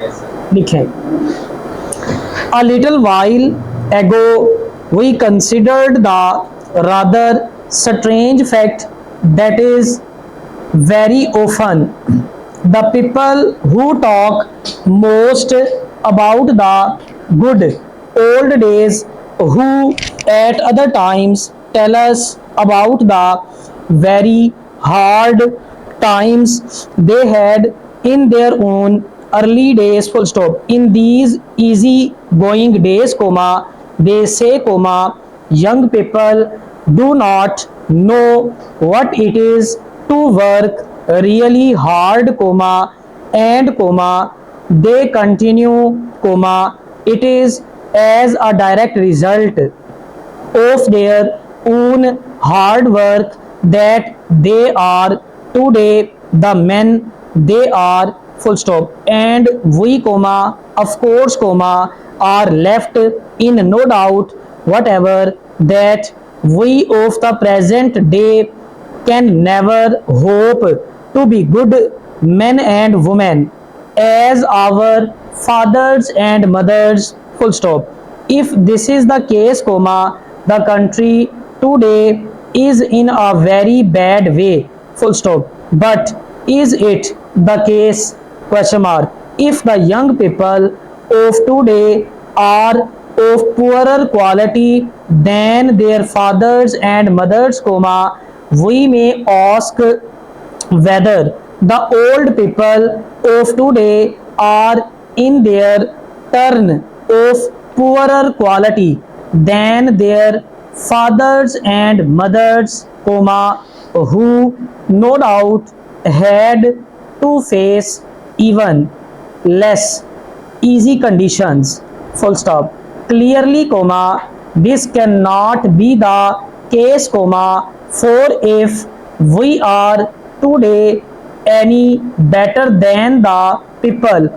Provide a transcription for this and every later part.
लिखें। A little while ago, we considered the rather strange fact that is very often the people who talk most about the good old days, who at other times tell us about the very hard times they had in their own early days, full stop. In these easy going days, comma, they say, comma, young people do not know what it is to work really hard, comma, and comma, they continue, comma, it is as a direct result of their own hard work that they are today the men they are, full stop. And we, comma, of course, comma, are left in no doubt whatever that we of the present day can never hope to be good men and women as our fathers and mothers, full stop. If this is the case, comma, the country today is in a very bad way, full stop. But is it the case, question mark, if the young people of today are of poorer quality than their fathers and mothers, comma, we may ask whether the old people of today are in their turn of poorer quality than their fathers and mothers, comma, who no doubt had to face even less easy conditions, full stop. Clearly, comma, this cannot be the case, comma, for if we are today any better than the people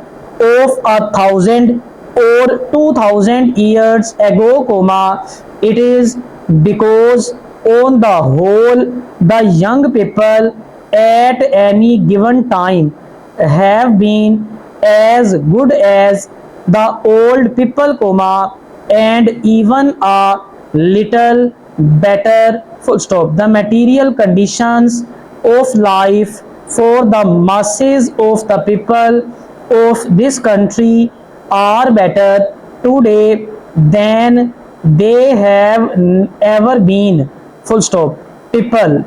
of 1,000 or 2,000 years ago, comma, it is because on the whole the young people at any given time have been as good as the old people, comma, and even a little better, full stop. The material conditions of life for the masses of the people of this country are better today than they have ever been, full stop. People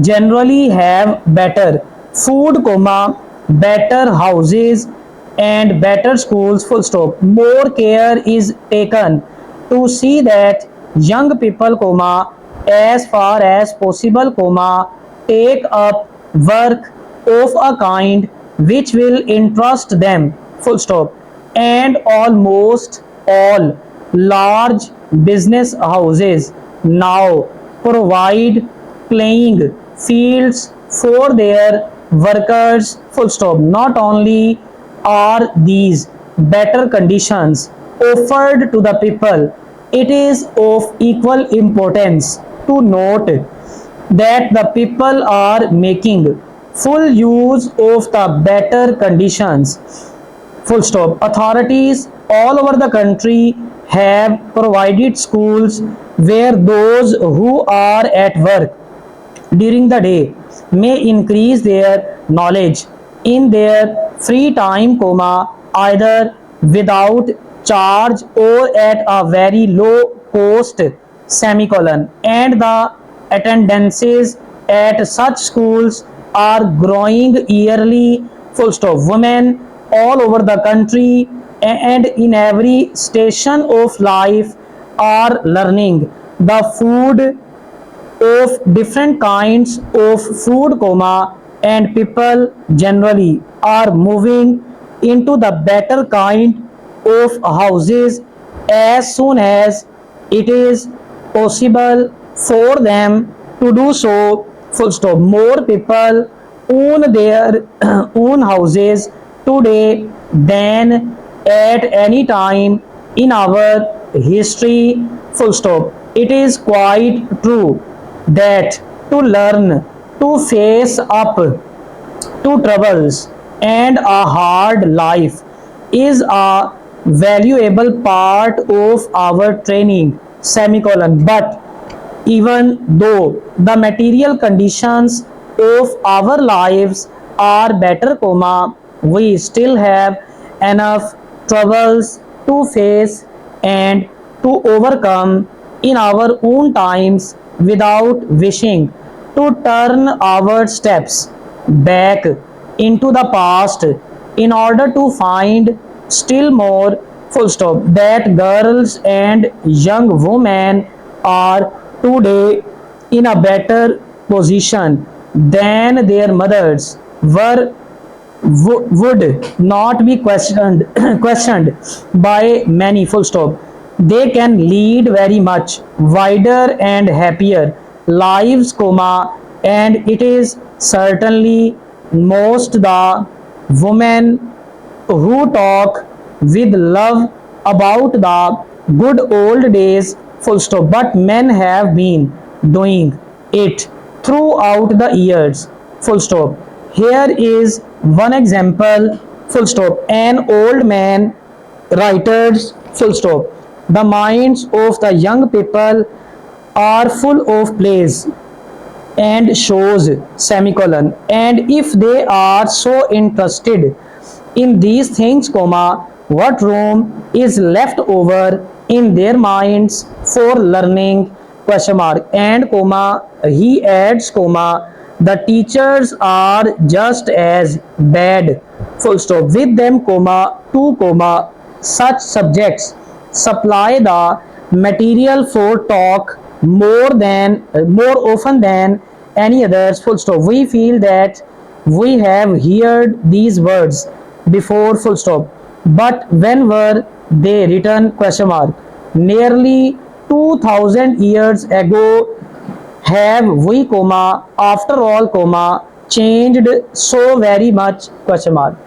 generally have better food, comma, better houses and better schools, full stop. More care is taken to see that young people, comma, as far as possible, comma, take up work of a kind which will interest them, full stop. And almost all large business houses now provide playing fields for their workers, full stop. Not only are these better conditions offered to the people, it is of equal importance to note that the people are making full use of the better conditions, full stop. Authorities all over the country have provided schools where those who are at work during the day may increase their knowledge in their free time, comma, either without charge or at a very low cost, semicolon. And the attendances at such schools are growing yearly, full stop. Women all over the country and in every station of life are learning the food of different kinds of food, comma, and people generally are moving into the better kind of houses as soon as it is possible for them to do so, full stop. More people own their own houses today than at any time in our history, full stop. It is quite true that to learn to face up to troubles and a hard life is a valuable part of our training, semicolon. But even though the material conditions of our lives are better, comma, we still have enough troubles to face and to overcome in our own times without wishing to turn our steps back into the past in order to find still more, full stop, that girls and young women are today in a better position than their mothers were, would not be questioned questioned by many, full stop. They can lead very much wider and happier lives, comma, and it is certainly most the women who talk with love about the good old days, full stop, but men have been doing it throughout the years, full stop. Here is one example, full stop. An old man writers, full stop. The minds of the young people are full of plays and shows, semicolon, and if they are so interested in these things, comma, what room is left over in their minds for learning, question mark, and comma, he adds, comma, the teachers are just as bad, full stop, with them, comma, to, comma, such subjects supply the material for talk more often than any others, full stop. We feel that we have heard these words before, full stop, but when were they written, question mark, nearly 2000 years ago. Have we, comma, after all, comma, changed so very much, question mark.